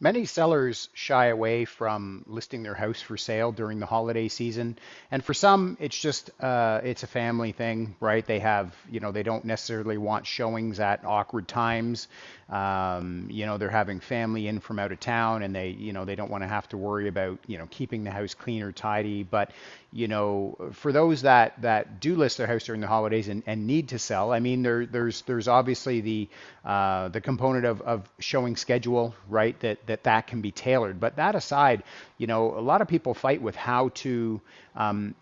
Many sellers shy away from listing their house for sale during the holiday season, and for some, it's a family thing, right? They have, they don't necessarily want showings at awkward times. They're having family in from out of town, and they don't want to have to worry about, keeping the house clean or tidy. But for those that do list their house during the holidays and need to sell, I mean, there's obviously the component of showing schedule, right? That can be tailored. But that aside, a lot of people fight with how to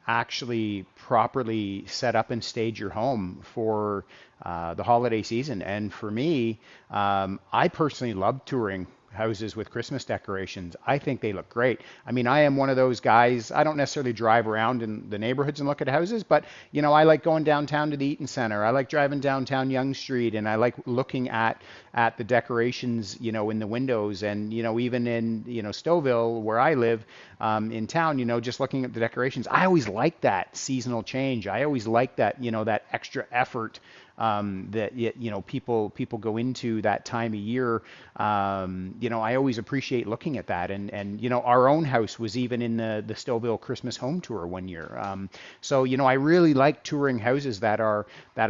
actually properly set up and stage your home for the holiday season. And for me, I personally love touring houses with Christmas decorations. I think they look great. I mean, I am one of those guys. I don't necessarily drive around in the neighborhoods and look at houses, but I like going downtown to the Eaton Center. I like driving downtown Yonge Street, and I like looking at the decorations, in the windows, and even in Stouffville, where I live, in town, just looking at the decorations. I always like that seasonal change. I always like that, that extra effort that people go into that time of year. I always appreciate looking at that, and our own house was even in the Stouffville Christmas home tour one year. So I really like touring houses that are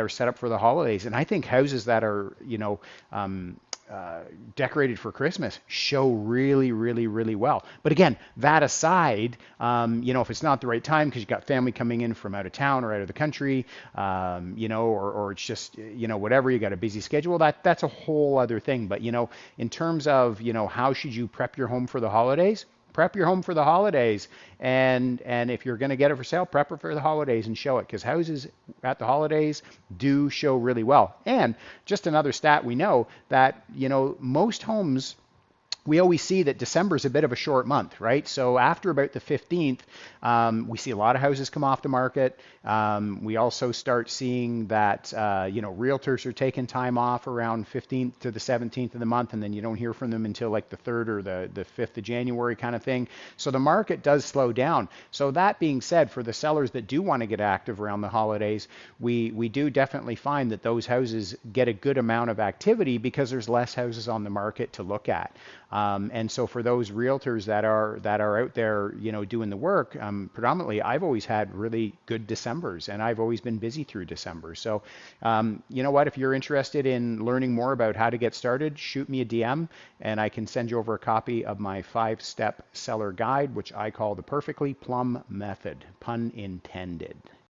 set up for the holidays, and I think houses that are decorated for Christmas show really, really, really well. But again, that aside, if it's not the right time because you got family coming in from out of town or out of the country, or it's just, whatever, you got a busy schedule, that's a whole other thing. But, in terms of, how should you prep your home for the holidays? Prep your home for the holidays, and if you're going to get it for sale, prep it for the holidays and show it, because houses at the holidays do show really well. And just another stat, we know that most homes, we always see that December is a bit of a short month, right? So after about the 15th, we see a lot of houses come off the market. We also start seeing that, realtors are taking time off around 15th to the 17th of the month, and then you don't hear from them until like the 3rd or the 5th of January kind of thing. So the market does slow down. So that being said, for the sellers that do want to get active around the holidays, we do definitely find that those houses get a good amount of activity because there's less houses on the market to look at. And so for those realtors that are out there, doing the work, predominantly, I've always had really good Decembers, and I've always been busy through December. So, you know what? If you're interested in learning more about how to get started, shoot me a DM, and I can send you over a copy of my 5-step seller guide, which I call the Perfectly Plum Method, pun intended.